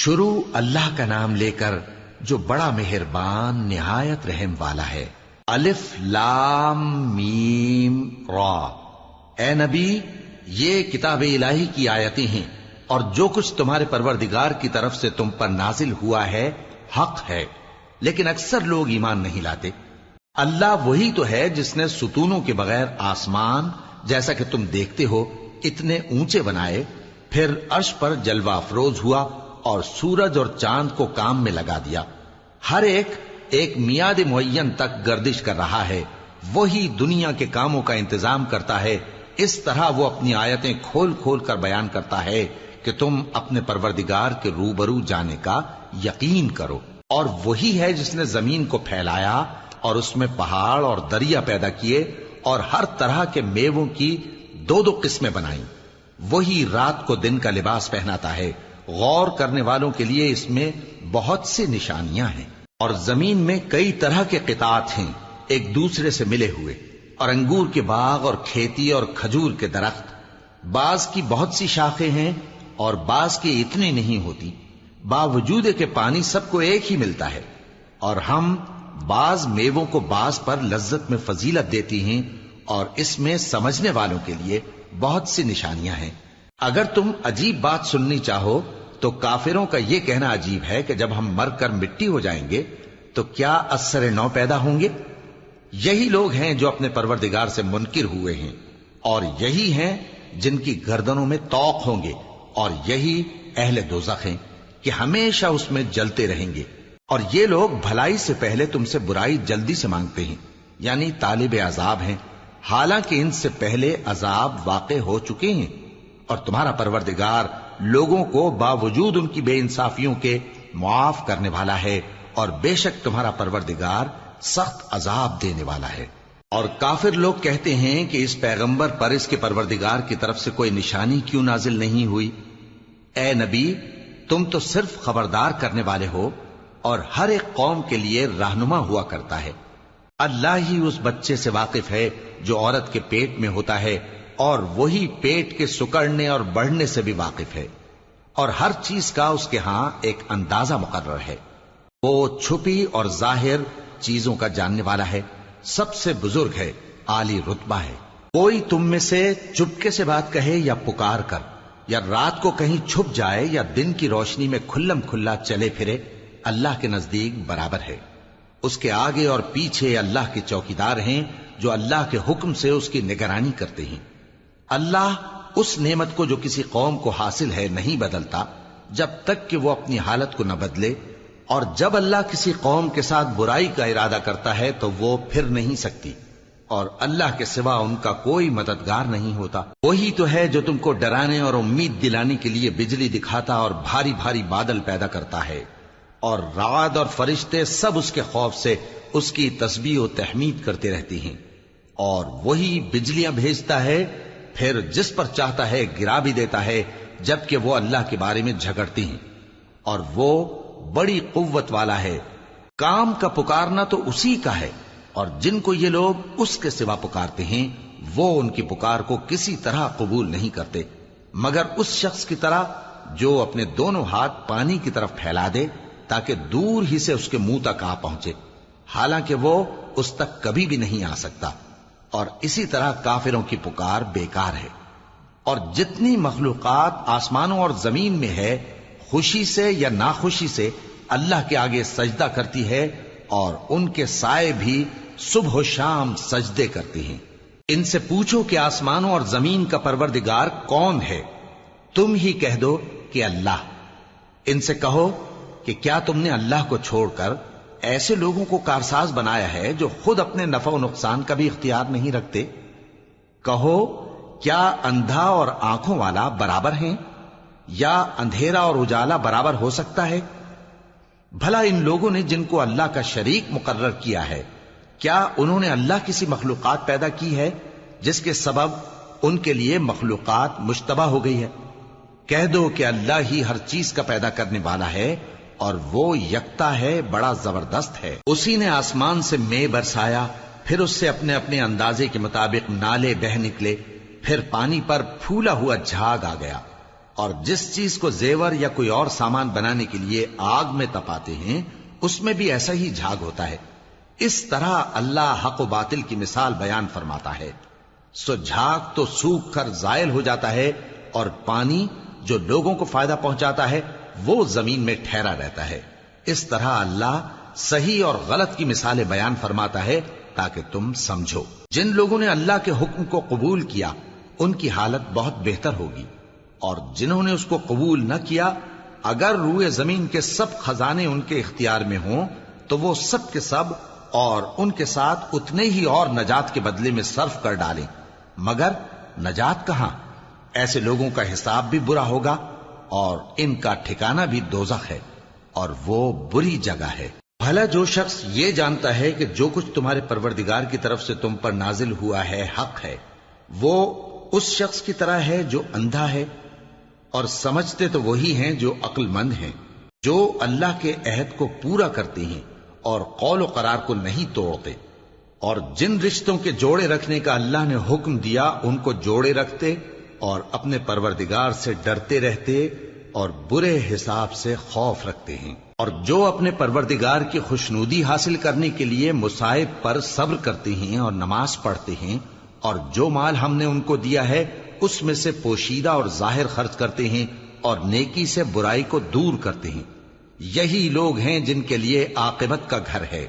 شروع اللہ کا نام لے کر جو بڑا مہربان نہایت رحم والا ہے۔ الف لام میم را۔ اے نبی، یہ کتاب الہی کی آیتیں ہیں اور جو کچھ تمہارے پروردگار کی طرف سے تم پر نازل ہوا ہے حق ہے، لیکن اکثر لوگ ایمان نہیں لاتے۔ اللہ وہی تو ہے جس نے ستونوں کے بغیر آسمان جیسا کہ تم دیکھتے ہو اتنے اونچے بنائے، پھر عرش پر جلوہ افروز ہوا اور سورج اور چاند کو کام میں لگا دیا۔ ہر ایک میعاد معین تک گردش کر رہا ہے۔ وہی دنیا کے کاموں کا انتظام کرتا ہے۔ اس طرح وہ اپنی آیتیں کھول کھول کر بیان کرتا ہے کہ تم اپنے پروردگار کے روبرو جانے کا یقین کرو۔ اور وہی ہے جس نے زمین کو پھیلایا اور اس میں پہاڑ اور دریا پیدا کیے اور ہر طرح کے میووں کی دو دو قسمیں بنائیں۔ وہی رات کو دن کا لباس پہناتا ہے۔ غور کرنے والوں کے لیے اس میں بہت سی نشانیاں ہیں۔ اور زمین میں کئی طرح کے قطعات ہیں ایک دوسرے سے ملے ہوئے، اور انگور کے باغ اور کھیتی اور کھجور کے درخت، بعض کی بہت سی شاخیں ہیں اور بعض کی اتنی نہیں ہوتی، باوجود کہ پانی سب کو ایک ہی ملتا ہے۔ اور ہم بعض میووں کو بعض پر لذت میں فضیلت دیتی ہیں، اور اس میں سمجھنے والوں کے لیے بہت سی نشانیاں ہیں۔ اگر تم عجیب بات سننی چاہو تو کافروں کا یہ کہنا عجیب ہے کہ جب ہم مر کر مٹی ہو جائیں گے تو کیا اثر نو پیدا ہوں گے؟ یہی لوگ ہیں جو اپنے پروردگار سے منکر ہوئے ہیں، اور یہی ہیں جن کی گردنوں میں طوق ہوں گے، اور یہی اہل دوزخ ہیں کہ ہمیشہ اس میں جلتے رہیں گے۔ اور یہ لوگ بھلائی سے پہلے تم سے برائی جلدی سے مانگتے ہیں، یعنی طالب عذاب ہیں، حالانکہ ان سے پہلے عذاب واقع ہو چکے ہیں۔ اور تمہارا پروردگار لوگوں کو باوجود ان کی بے انصافیوں کے معاف کرنے والا ہے، اور بے شک تمہارا پروردگار سخت عذاب دینے والا ہے۔ اور کافر لوگ کہتے ہیں کہ اس پیغمبر پر اس کے پروردگار کی طرف سے کوئی نشانی کیوں نازل نہیں ہوئی؟ اے نبی، تم تو صرف خبردار کرنے والے ہو، اور ہر ایک قوم کے لیے رہنما ہوا کرتا ہے۔ اللہ ہی اس بچے سے واقف ہے جو عورت کے پیٹ میں ہوتا ہے، اور وہی پیٹ کے سکڑنے اور بڑھنے سے بھی واقف ہے، اور ہر چیز کا اس کے ہاں ایک اندازہ مقرر ہے۔ وہ چھپی اور ظاہر چیزوں کا جاننے والا ہے، سب سے بزرگ ہے، عالی رتبہ ہے۔ کوئی تم میں سے چپکے سے بات کہے یا پکار کر، یا رات کو کہیں چھپ جائے یا دن کی روشنی میں کھلم کھلا چلے پھرے، اللہ کے نزدیک برابر ہے۔ اس کے آگے اور پیچھے اللہ کے چوکیدار ہیں جو اللہ کے حکم سے اس کی نگرانی کرتے ہیں۔ اللہ اس نعمت کو جو کسی قوم کو حاصل ہے نہیں بدلتا جب تک کہ وہ اپنی حالت کو نہ بدلے، اور جب اللہ کسی قوم کے ساتھ برائی کا ارادہ کرتا ہے تو وہ پھر نہیں سکتی، اور اللہ کے سوا ان کا کوئی مددگار نہیں ہوتا۔ وہی تو ہے جو تم کو ڈرانے اور امید دلانے کے لیے بجلی دکھاتا اور بھاری بھاری بادل پیدا کرتا ہے، اور رعد اور فرشتے سب اس کے خوف سے اس کی تسبیح و تحمید کرتے رہتے ہیں۔ اور وہی بجلیاں بھیجتا ہے، پھر جس پر چاہتا ہے گرا بھی دیتا ہے، جبکہ وہ اللہ کے بارے میں جھگڑتے ہیں، اور وہ بڑی قوت والا ہے۔ کام کا پکارنا تو اسی کا ہے، اور جن کو یہ لوگ اس کے سوا پکارتے ہیں وہ ان کی پکار کو کسی طرح قبول نہیں کرتے، مگر اس شخص کی طرح جو اپنے دونوں ہاتھ پانی کی طرف پھیلا دے تاکہ دور ہی سے اس کے منہ تک آ پہنچے، حالانکہ وہ اس تک کبھی بھی نہیں آ سکتا۔ اور اسی طرح کافروں کی پکار بیکار ہے۔ اور جتنی مخلوقات آسمانوں اور زمین میں ہے، خوشی سے یا ناخوشی سے اللہ کے آگے سجدہ کرتی ہے، اور ان کے سائے بھی صبح و شام سجدے کرتے ہیں۔ ان سے پوچھو کہ آسمانوں اور زمین کا پروردگار کون ہے؟ تم ہی کہہ دو کہ اللہ۔ ان سے کہو کہ کیا تم نے اللہ کو چھوڑ کر ایسے لوگوں کو کارساز بنایا ہے جو خود اپنے نفع و نقصان کا بھی اختیار نہیں رکھتے؟ کہو کیا اندھا اور آنکھوں والا برابر ہیں، یا اندھیرا اور اجالا برابر ہو سکتا ہے؟ بھلا ان لوگوں نے جن کو اللہ کا شریک مقرر کیا ہے، کیا انہوں نے اللہ کسی مخلوقات پیدا کی ہے جس کے سبب ان کے لیے مخلوقات مشتبہ ہو گئی ہے؟ کہہ دو کہ اللہ ہی ہر چیز کا پیدا کرنے والا ہے، اور وہ یکتا ہے، بڑا زبردست ہے۔ اسی نے آسمان سے مے برسایا، پھر اس سے اپنے اپنے اندازے کے مطابق نالے بہہ نکلے، پھر پانی پر پھولا ہوا جھاگ آ گیا، اور جس چیز کو زیور یا کوئی اور سامان بنانے کے لیے آگ میں تپاتے ہیں اس میں بھی ایسا ہی جھاگ ہوتا ہے. اس طرح اللہ حق و باطل کی مثال بیان فرماتا ہے. سو جھاگ تو سوکھ کر زائل ہو جاتا ہے اور پانی جو لوگوں کو فائدہ پہنچاتا ہے وہ زمین میں ٹھہرا رہتا ہے. اس طرح اللہ صحیح اور غلط کی مثالیں بیان فرماتا ہے تاکہ تم سمجھو. جن لوگوں نے اللہ کے حکم کو قبول کیا ان کی حالت بہت بہتر ہوگی، اور جنہوں نے اس کو قبول نہ کیا اگر روئے زمین کے سب خزانے ان کے اختیار میں ہوں تو وہ سب کے سب اور ان کے ساتھ اتنے ہی اور نجات کے بدلے میں صرف کر ڈالیں، مگر نجات کہاں؟ ایسے لوگوں کا حساب بھی برا ہوگا اور ان کا ٹھکانہ بھی دوزخ ہے، اور وہ بری جگہ ہے. بھلا جو شخص یہ جانتا ہے کہ جو کچھ تمہارے پروردگار کی طرف سے تم پر نازل ہوا ہے حق ہے، وہ اس شخص کی طرح ہے جو اندھا ہے، اور سمجھتے تو وہی ہیں جو عقل مند ہیں، جو اللہ کے عہد کو پورا کرتے ہیں اور قول و قرار کو نہیں توڑتے، اور جن رشتوں کے جوڑے رکھنے کا اللہ نے حکم دیا ان کو جوڑے رکھتے اور اپنے پروردگار سے ڈرتے رہتے اور برے حساب سے خوف رکھتے ہیں. اور جو اپنے پروردگار کی خوشنودی حاصل کرنے کے لیے مصائب پر صبر کرتے ہیں اور نماز پڑھتے ہیں، اور جو مال ہم نے ان کو دیا ہے اس میں سے پوشیدہ اور ظاہر خرچ کرتے ہیں اور نیکی سے برائی کو دور کرتے ہیں، یہی لوگ ہیں جن کے لیے عاقبت کا گھر ہے،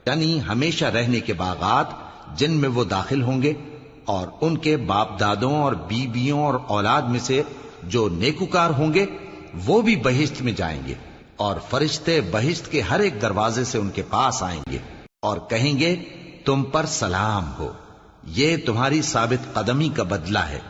یعنی ہمیشہ رہنے کے باغات جن میں وہ داخل ہوں گے، اور ان کے باپ دادوں اور بیویوں اور اولاد میں سے جو نیکوکار ہوں گے وہ بھی بہشت میں جائیں گے، اور فرشتے بہشت کے ہر ایک دروازے سے ان کے پاس آئیں گے اور کہیں گے تم پر سلام ہو، یہ تمہاری ثابت قدمی کا بدلہ ہے،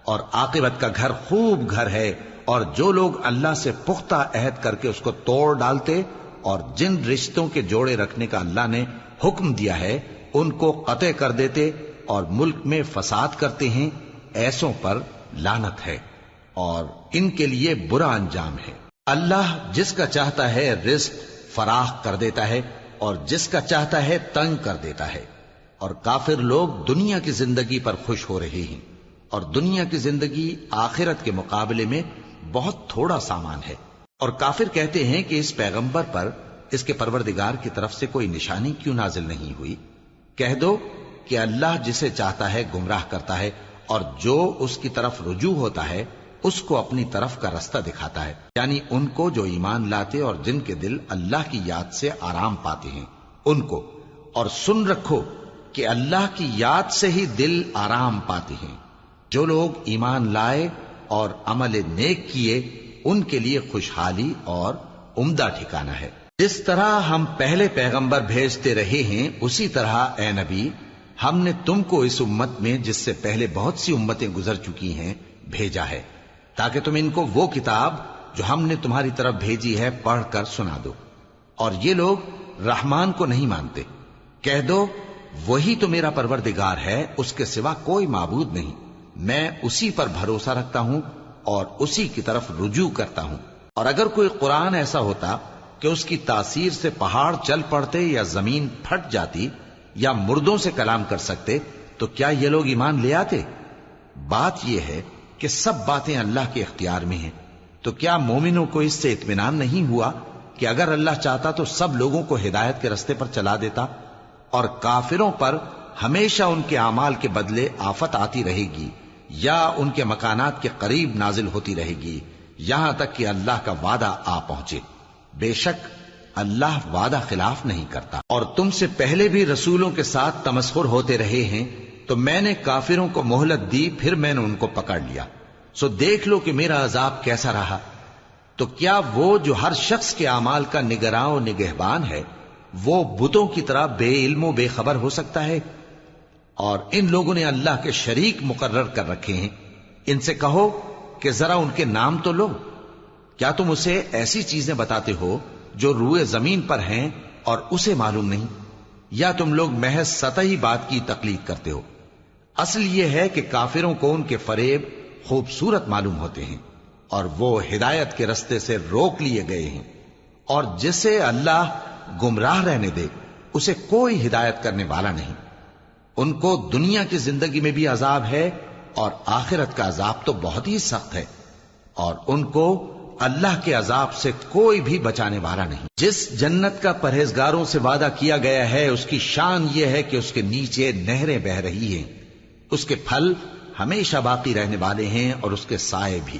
اور عاقبت کا گھر خوب گھر ہے. اور جو لوگ اللہ سے پختہ عہد کر کے اس کو توڑ ڈالتے اور جن رشتوں کے جوڑے رکھنے کا اللہ نے حکم دیا ہے ان کو قطع کر دیتے اور ملک میں فساد کرتے ہیں، ایسوں پر لعنت ہے اور ان کے لیے برا انجام ہے. اللہ جس کا چاہتا ہے رزق فراخ کر دیتا ہے اور جس کا چاہتا ہے تنگ کر دیتا ہے، اور کافر لوگ دنیا کی زندگی پر خوش ہو رہے ہیں، اور دنیا کی زندگی آخرت کے مقابلے میں بہت تھوڑا سامان ہے. اور کافر کہتے ہیں کہ اس پیغمبر پر اس کے پروردگار کی طرف سے کوئی نشانی کیوں نازل نہیں ہوئی؟ کہہ دو کہ اللہ جسے چاہتا ہے گمراہ کرتا ہے، اور جو اس کی طرف رجوع ہوتا ہے اس کو اپنی طرف کا رستہ دکھاتا ہے، یعنی ان کو جو ایمان لاتے اور جن کے دل اللہ کی یاد سے آرام پاتے ہیں ان کو. اور سن رکھو کہ اللہ کی یاد سے ہی دل آرام پاتے ہیں. جو لوگ ایمان لائے اور عمل نیک کیے ان کے لیے خوشحالی اور عمدہ ٹھکانہ ہے. جس طرح ہم پہلے پیغمبر بھیجتے رہے ہیں اسی طرح اے نبی ہم نے تم کو اس امت میں جس سے پہلے بہت سی امتیں گزر چکی ہیں بھیجا ہے، تاکہ تم ان کو وہ کتاب جو ہم نے تمہاری طرف بھیجی ہے پڑھ کر سنا دو. اور یہ لوگ رحمان کو نہیں مانتے. کہہ دو وہی تو میرا پروردگار ہے، اس کے سوا کوئی معبود نہیں، میں اسی پر بھروسہ رکھتا ہوں اور اسی کی طرف رجوع کرتا ہوں. اور اگر کوئی قرآن ایسا ہوتا کہ اس کی تاثیر سے پہاڑ چل پڑتے یا زمین پھٹ جاتی یا مردوں سے کلام کر سکتے تو کیا یہ لوگ ایمان لے آتے؟ بات یہ ہے کہ سب باتیں اللہ کے اختیار میں ہیں. تو کیا مومنوں کو اس سے اطمینان نہیں ہوا کہ اگر اللہ چاہتا تو سب لوگوں کو ہدایت کے رستے پر چلا دیتا؟ اور کافروں پر ہمیشہ ان کے اعمال کے بدلے آفت آتی رہے گی یا ان کے مکانات کے قریب نازل ہوتی رہے گی یہاں تک کہ اللہ کا وعدہ آ پہنچے. بے شک اللہ وعدہ خلاف نہیں کرتا. اور تم سے پہلے بھی رسولوں کے ساتھ تمسخر ہوتے رہے ہیں تو میں نے کافروں کو مہلت دی، پھر میں نے ان کو پکڑ لیا. سو دیکھ لو کہ میرا عذاب کیسا رہا. تو کیا وہ جو ہر شخص کے اعمال کا نگراں و نگہبان ہے وہ بتوں کی طرح بے علم و بے خبر ہو سکتا ہے؟ اور ان لوگوں نے اللہ کے شریک مقرر کر رکھے ہیں. ان سے کہو کہ ذرا ان کے نام تو لو. کیا تم اسے ایسی چیزیں بتاتے ہو جو روئے زمین پر ہیں اور اسے معلوم نہیں، یا تم لوگ محض سطحی بات کی تقلید کرتے ہو؟ اصل یہ ہے کہ کافروں کو ان کے فریب خوبصورت معلوم ہوتے ہیں اور وہ ہدایت کے رستے سے روک لیے گئے ہیں. اور جسے اللہ گمراہ رہنے دے اسے کوئی ہدایت کرنے والا نہیں. ان کو دنیا کی زندگی میں بھی عذاب ہے اور آخرت کا عذاب تو بہت ہی سخت ہے. اور ان کو اللہ کے عذاب سے کوئی بھی بچانے والا نہیں۔ جس جنت کا پرہیزگاروں سے وعدہ کیا گیا ہے اس کی شان یہ ہے کہ اس کے نیچے نہریں بہ رہی ہیں، اس کے پھل ہمیشہ باقی رہنے والے ہیں اور اس کے سائے بھی۔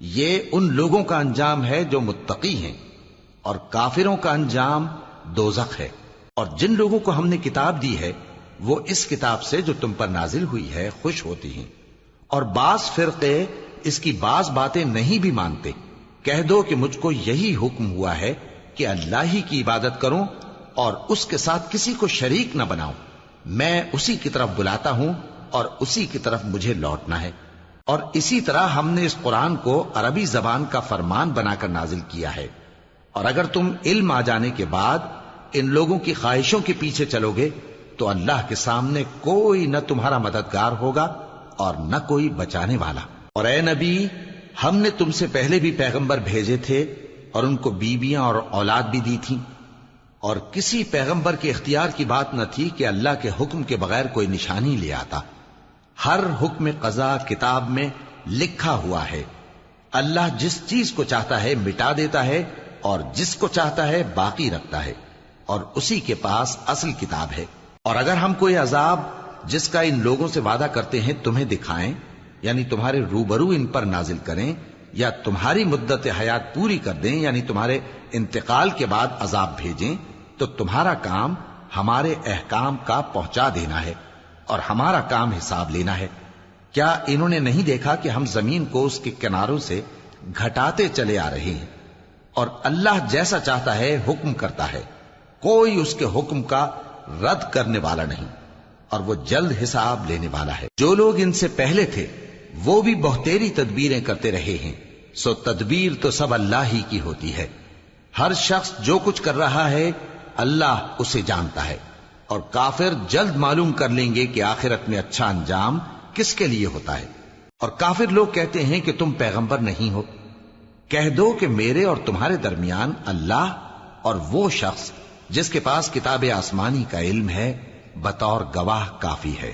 یہ ان لوگوں کا انجام ہے جو متقی ہیں، اور کافروں کا انجام دوزخ ہے۔ اور جن لوگوں کو ہم نے کتاب دی ہے وہ اس کتاب سے جو تم پر نازل ہوئی ہے خوش ہوتی ہیں، اور بعض فرقے اس کی بعض باتیں نہیں بھی مانتے۔ کہہ دو کہ مجھ کو یہی حکم ہوا ہے کہ اللہ ہی کی عبادت کروں اور اس کے ساتھ کسی کو شریک نہ بناؤں۔ میں اسی کی طرف بلاتا ہوں اور اسی کی طرف مجھے لوٹنا ہے۔ اور اسی طرح ہم نے اس قرآن کو عربی زبان کا فرمان بنا کر نازل کیا ہے، اور اگر تم علم آ جانے کے بعد ان لوگوں کی خواہشوں کے پیچھے چلو گے تو اللہ کے سامنے کوئی نہ تمہارا مددگار ہوگا اور نہ کوئی بچانے والا۔ اور اے نبی، ہم نے تم سے پہلے بھی پیغمبر بھیجے تھے اور ان کو بیویاں اور اولاد بھی دی تھی، اور کسی پیغمبر کے اختیار کی بات نہ تھی کہ اللہ کے حکم کے بغیر کوئی نشانی لے آتا۔ ہر حکم قضا کتاب میں لکھا ہوا ہے۔ اللہ جس چیز کو چاہتا ہے مٹا دیتا ہے اور جس کو چاہتا ہے باقی رکھتا ہے، اور اسی کے پاس اصل کتاب ہے۔ اور اگر ہم کوئی عذاب جس کا ان لوگوں سے وعدہ کرتے ہیں تمہیں دکھائیں، یعنی تمہارے روبرو ان پر نازل کریں، یا تمہاری مدت حیات پوری کر دیں، یعنی تمہارے انتقال کے بعد عذاب بھیجیں، تو تمہارا کام ہمارے احکام کا پہنچا دینا ہے اور ہمارا کام حساب لینا ہے۔ کیا انہوں نے نہیں دیکھا کہ ہم زمین کو اس کے کناروں سے گھٹاتے چلے آ رہے ہیں، اور اللہ جیسا چاہتا ہے حکم کرتا ہے، کوئی اس کے حکم کا رد کرنے والا نہیں، اور وہ جلد حساب لینے والا ہے۔ جو لوگ ان سے پہلے تھے وہ بھی بہتیری تدبیریں کرتے رہے ہیں، سو تدبیر تو سب اللہ ہی کی ہوتی ہے۔ ہر شخص جو کچھ کر رہا ہے اللہ اسے جانتا ہے، اور کافر جلد معلوم کر لیں گے کہ آخرت میں اچھا انجام کس کے لیے ہوتا ہے۔ اور کافر لوگ کہتے ہیں کہ تم پیغمبر نہیں ہو۔ کہہ دو کہ میرے اور تمہارے درمیان اللہ اور وہ شخص جس کے پاس کتاب آسمانی کا علم ہے بطور گواہ کافی ہے۔